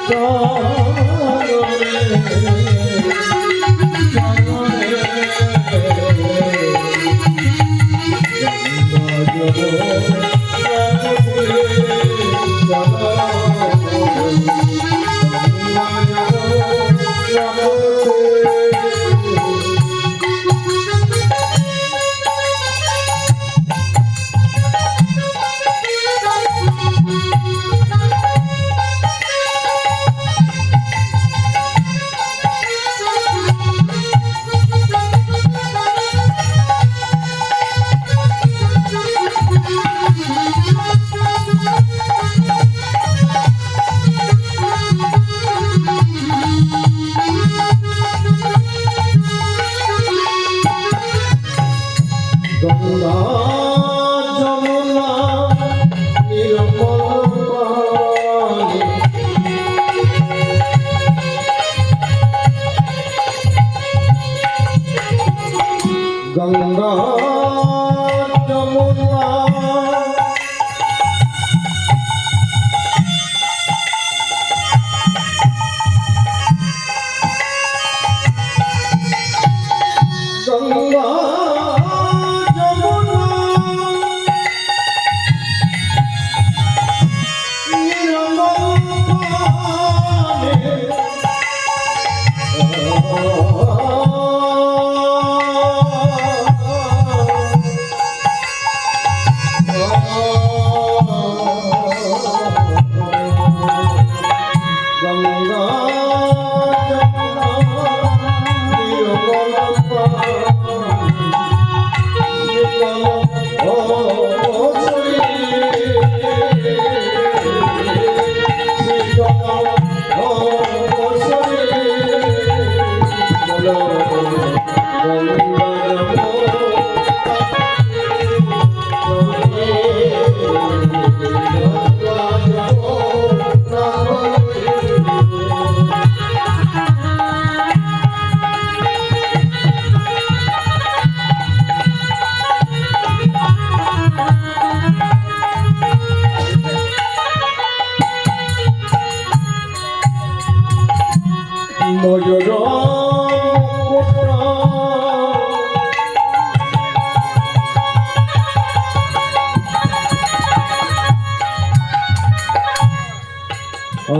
গঙ্গা যমুনা গঙ্গা যমুনা ময়ূর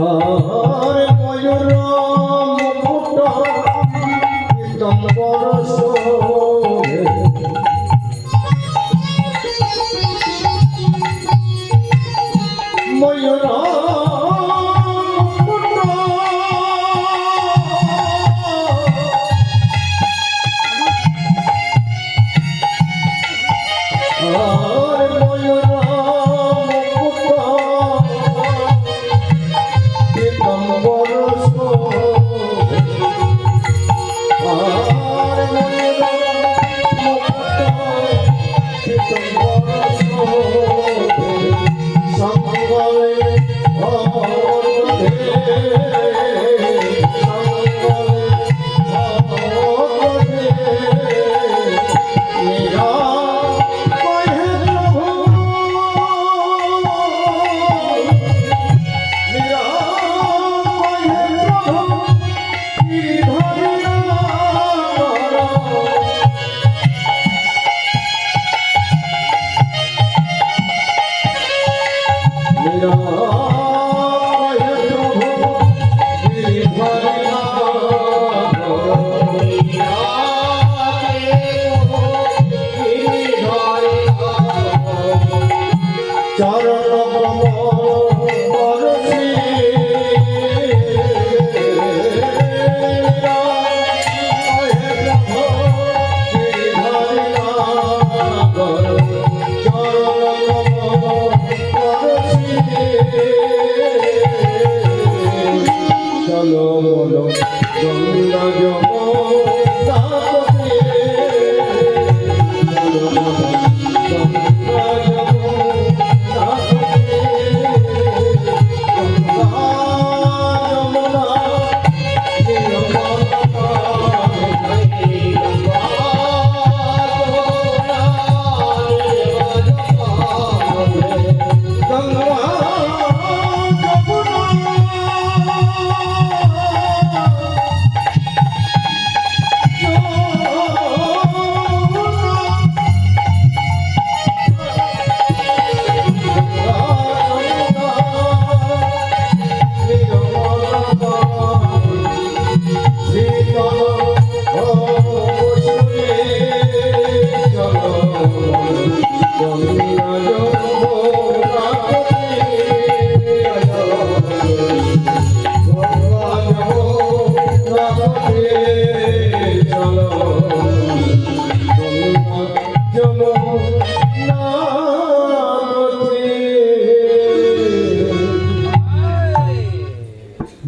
আর ময়ূর মুকুট পিতম্বর শোভে ময়ূর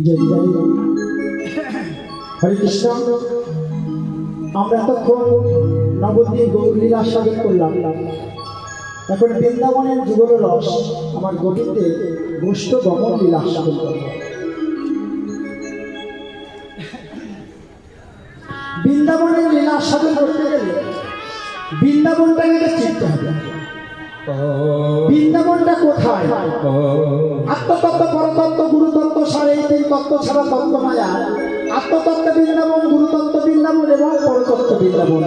জয় জয় হরে কৃষ্ণ। আমরা এতক্ষণ নবদ্বীপ গৌরলীলা আস্বাদন করলাম। এখন বৃন্দাবনের যুগল রস আমার গতিতে গোষ্ঠ গমন লীলা আস্বাদন করব। বৃন্দাবনের লীলা আস্বাদন করতে গেলে বৃন্দাবনটাকে চিনতে হবে। বৃন্দাবনটা কোথায়? আত্মতত্ত্ব, পরতত্ত্ব, গুরুতত্ত্ব, সাড়ে এই তিন তত্ত্ব ছাড়া তত্ত্ব মায়া। আত্মতত্ত্ব বৃন্দাবন, গুরুতত্ত্ব বৃন্দাবন এবং পরতত্ত্ব বৃন্দাবন,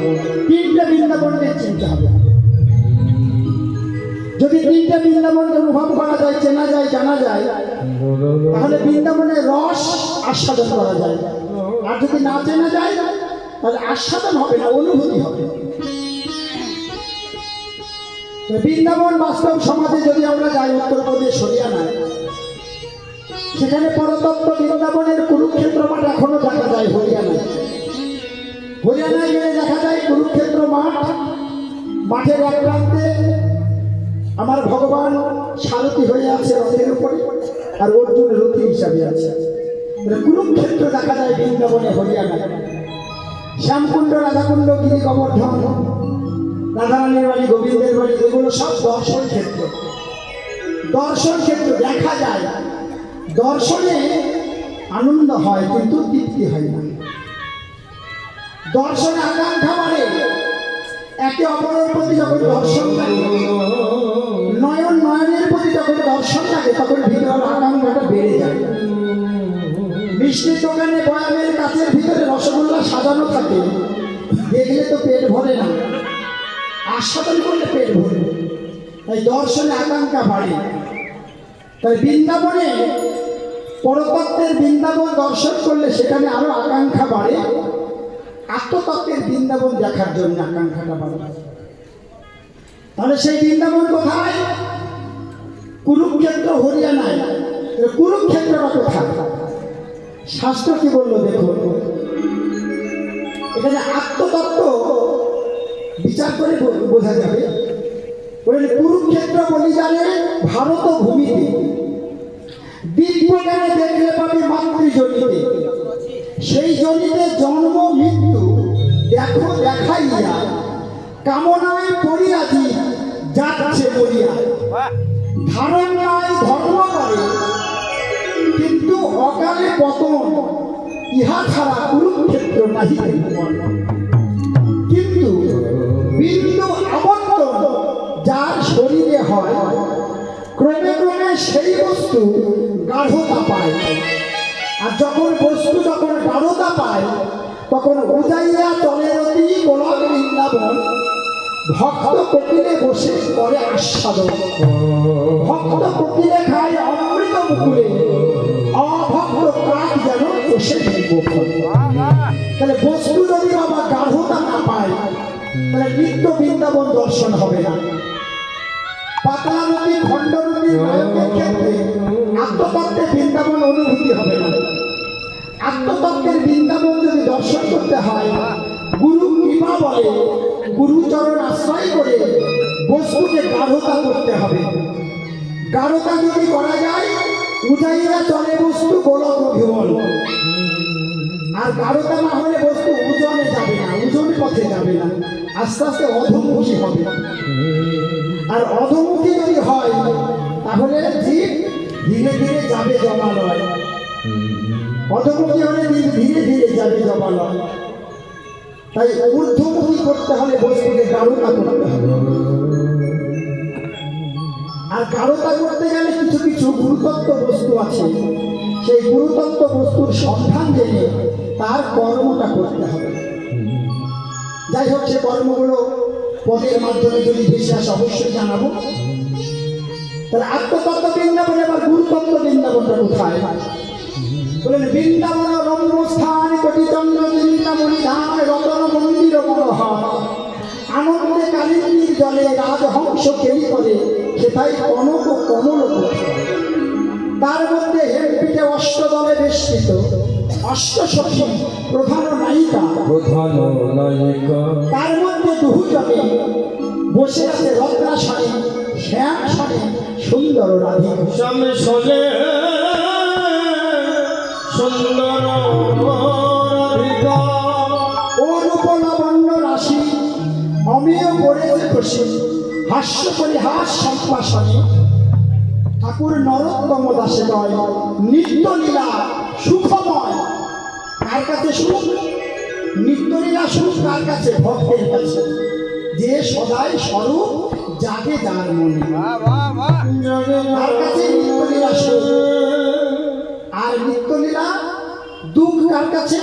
তিনটা বৃন্দাবনকে চিনতে হবে। যদি তিনটা বৃন্দাবনকে অনুভব করা যায়, চেনা যায়, জানা যায়, তাহলে বৃন্দাবনের রস আস্বাদন করা যায়। আর যদি না চেনা যায় তাহলে আস্বাদন হবে না, অনুভূতি হবে। বৃন্দাবন বাস্তব সমাজে যদি আমরা যাই, উত্তরপ্রদেশ, হরিয়ানায়, সেখানে পরতত্ত্ব বৃন্দাবনের কুরুক্ষেত্র মাঠ এখনো দেখা যায়। হরিয়ানায় গেলে দেখা যায় কুরুক্ষেত্র মাঠ। মাঠের এক প্রান্তে আমার ভগবান সারথি হয়ে আছে রথের উপরে, আর অর্জুন রথী হিসাবে আছে। কুরুক্ষেত্র দেখা যায় বৃন্দাবনে, হরিয়ানায়। শ্যামকুণ্ড, রাধাকুণ্ড, গিরি গোবর্ধন, রাধারানীর বাড়ি, গোবিন্দের বাড়ি, এগুলো সব দর্শন ক্ষেত্র। দর্শন ক্ষেত্র দেখা যায়। দর্শনে আনন্দ হয় কিন্তু তৃপ্তি হয় না। দর্শনে আকাঙ্ক্ষা বাড়ে। একে অপরের প্রতি যখন দর্শন লাগে, নয়ন নয়নের প্রতি যখন দর্শন লাগে, তখন ভিতরের আকাঙ্ক্ষাটা বেড়ে যায়। মিষ্টির দোকানে বয়ামের কাছের ভিতরে রসগোল্লা সাজানো থাকে, দেখলে তো পেট ভরে না, আস্বাদন করলে পেট ভরবে। তাই দর্শনে আকাঙ্ক্ষা বাড়ে। তাই বৃন্দাবনে পরতত্ত্বের বৃন্দাবন দর্শন করলে সেখানে আরো আকাঙ্ক্ষা বাড়ে। আত্মতত্ত্বের বৃন্দাবন দেখার জন্য আকাঙ্ক্ষাটা বাড়ে। তাহলে সেই বৃন্দাবন কোথায়? কুরুক্ষেত্র, হরিয়ানায়। কুরুক্ষেত্রটা কোথায়? শাস্ত্র কি বললো দেখুন। এখানে আত্মতত্ত্ব বিচার করে বোঝা যাবে। কুরুক্ষেত্র বলি জানে ভারত ভূমিতে, দিব্যজ্ঞানে দেখলে পাবি মাতৃজনিতে। সেই জনিতে জন্ম মৃত্যু দেখো দেখাইয়া, কামনায় পড়িয়াছি যাচ্ছে বলিয়া। ধারণ নাই ধর্ম করে, কিন্তু অকালে পতন, ইহা ছাড়া কুরুক্ষেত্র নাহি। কিন্তু বিন্দু আবর্তন যার শরীরে হয়, ক্রমে ক্রমে সেই বস্তু গাঢ়তা পায়। আর যখন বস্তু গাঢ়তা পায়, তখন উজাইয়া চলে অতি গোলক বৃন্দাবন। ভক্ত কোকিলে বসে করে আস্বাদন। ভক্ত কোকিলে খায় অমৃত মুকুলে, অভক্ত কাক যেন বসে গোপন। তাহলে বস্তু যদি বাবা গাঢ়তা না পায়, তাহলে নিত্য বৃন্দাবন দর্শন হবে না। পাতলা নদী, খণ্ড নদী, নায়কের ক্ষেত্রে আত্মতত্ত্বের বৃন্দাবন অনুভূতি হবে না। আত্মতত্ত্বের বৃন্দাবন যদি দর্শন করতে হয়, গুরু কৃপা বলে, গুরুচরণ আশ্রয় করে বস্তুকে গাঢ়তা করতে হবে। গাঢ়তা যদি করা যায়, উজাইয়া চলে বস্তু গোলক বিমল। আর গাঢ়তা না হলে বস্তু ওজনে যাবে না, ওজন পথে যাবে না, আস্তে আস্তে অধমুখী হবে। আর অধমুখী যদি হয়, তাহলে জীব ধীরে ধীরে যাবে জমালয়। অধমুখী হলে ধীরে ধীরে যাবে জমালয়। তাই ঊর্ধ্বমুখী করতে হলে বস্তুকে গাঢ়তা করতে হবে। আর গাঢ়তা করতে গেলে কিছু কিছু গুরুতত্ত্ব বস্তু আছে, সেই গুরুতত্ত্ব বস্তুর সন্ধান জেনে তার কর্মটা করতে হবে। যাই হোক, সে কর্মগুলো পদের মাধ্যমে যদি ভেসে আসে অবশ্যই জানাবো। তাহলে আত্মতত্ত্ব বৃন্দাবন, এবার গুরুতত্ত্ব বৃন্দাবনটা কোথায়? বলেন বৃন্দাবন রম্যস্থান, কোটিচন্দ্র চিন্তামণি ধাম, রতন মন্দির মনোহর। আনন্দে কালিন্দীর জলে রাজহংস কেলি করে, সেটাই কনক কমল। তার মধ্যে হেমপিটে অষ্টদলে বেষ্টিত অষ্টসখী প্রধান নায়িকা। তার মধ্যে দুজনে বসে আছে রত্নাসনে, শ্যাম সনে সুন্দর রাধিকা। শ্যাম সনে হাস্য পরিহাস সম্ভাষণে ঠাকুর নরোত্তম দাসে কয় নিত্যলীলা সুখময়। কার কাছে সুখ? নিত্যলীলা সুখ কার কাছে? ভক্তের কাছে, যে সদাই স্বরূপ জাগে যার মনে, তার কাছে নিত্যলীলা সুখ। আর নিত্যলীলা দুঃখ কার কাছে?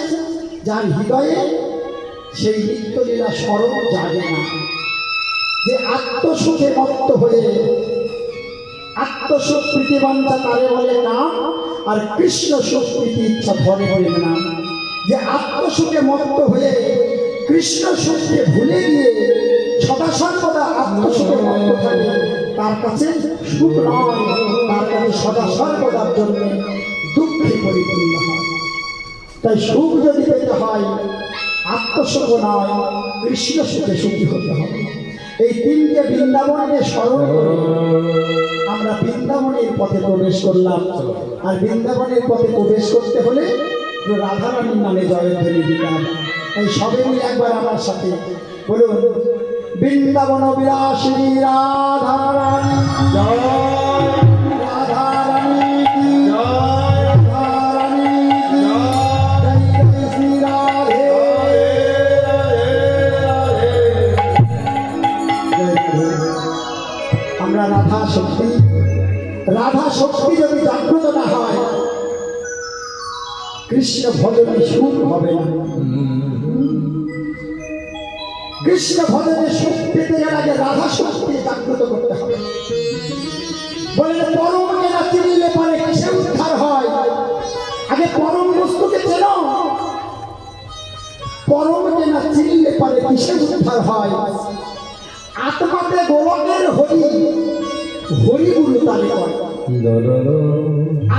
যার হৃদয়ে সেই নিত্যলীলা স্বরূপ জাগে না, যে আত্মসুখে মত্ত হয়ে, আত্মসুখ প্রীতিবাঞ্ছা তারে বলে নাম, আর কৃষ্ণ সুখ প্রীতি ইচ্ছা ধরে বলে নাম। যে আত্মসুখে মত্ত হয়ে কৃষ্ণ সুখকে ভুলে গিয়ে সদা সর্বদা আত্মসুখে মত্ত থাকে, তার কাছে সুখ নয়, তার কাছে সদা সর্বদার জন্য দুঃখে পরিপূর্ণ হয়। তাই সুখ যদি পেতে হয় আত্মসুখ নয়, কৃষ্ণ সুখে সুখী হতে হবে। এই তিনটে বৃন্দাবনকে স্মরণ করে আমরা বৃন্দাবনের পথে প্রবেশ করলাম। আর বৃন্দাবনের পথে প্রবেশ করতে হলে রাধারানীর নামে জয়ধ্বনি দিলাম। এই সবে মিলে একবার আমার সাথে বলুন, বৃন্দাবন বিলাসিনী রাধারানী জয় রাধারানী কি জয় রাধারানী কি জয় জয় শ্রী রাধে। আমরা রাধা শক্তি যদি জাগ্রত না হয়, কৃষ্ণ ভজনে সুখ হবে না। কৃষ্ণ ভজনে সুখ পেতে গেলে আগে রাধা শক্তি জাগ্রত করতে হবে। বলে পরমকে না চিনলে পরে কিসে উদ্ধার হয়? আগে পরম বস্তুকে চেনো। পরমকে না চিনলে পরে কিসে উদ্ধার হয়? আত্মাতে গোলকের হরি, হরিগুরু তালে কয়।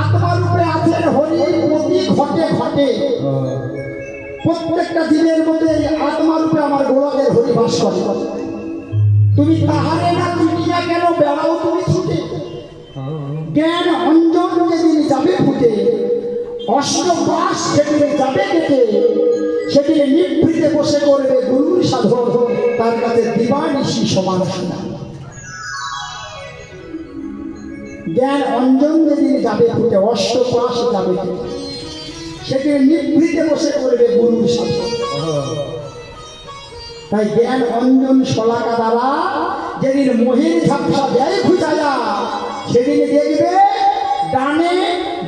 আত্মারূপে আছেন হরি প্রতি ঘটে ঘটে। প্রত্যেকটা দিনের মধ্যে আত্মারূপে আমার গোলকের হরি বাস করে। তুমি তাহারে না চিনিয়া কেন বেড়াও তুমি ছুটে? জ্ঞান অঞ্জন যেদিন যাবে ফুটে, অষ্টপাশ সেদিন যাবে কেটে, সেদিন নিভৃতে বসে করবে গুরুর সাধন, তার কাছে দিবানিশি সমান শোনা। জ্ঞান অঞ্জন যেদিন যাবে ফুটে, অষ্টপাশ যাবে কেটে, সেদিন নিভৃতে বসে করবে গুরুর সাধন। তাই জ্ঞান অঞ্জন শলাকা দ্বারা যেদিন মোহের ঝাপসা দেয় খুঁজায়া, সেদিন দেখবে ডানে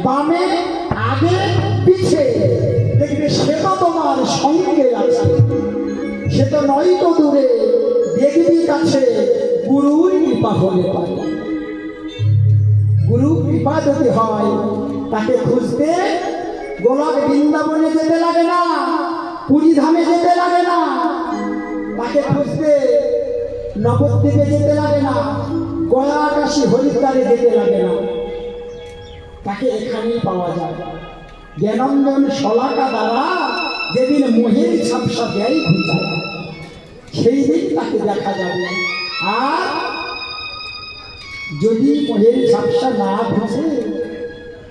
বামে আগে পিছে, দেখবে সে তো তোমার সঙ্গে আছে, সে তো নয় তো দূরে, দেখবি কাছে, গুরুর কৃপা হলে পারে। গুরু কৃপা যদি হয়, তাকে খুঁজতে গোলক বৃন্দাবনে যেতে লাগে না, পুরী ধামে যেতে লাগে না, তাকে খুঁজতে নবদ্বীপে যেতে লাগে না, গয়া কাশী হরিদ্বারে যেতে লাগে না, তাকে এখানেই পাওয়া যায়। জ্ঞানঞ্জন শলাকা দ্বারা যেদিন মোহের ঝাপসা দেয় ঘুচায়, সেই দিন তাকে দেখা যাবে। আর যদি মোহের ঝাপসা না ঘুচে,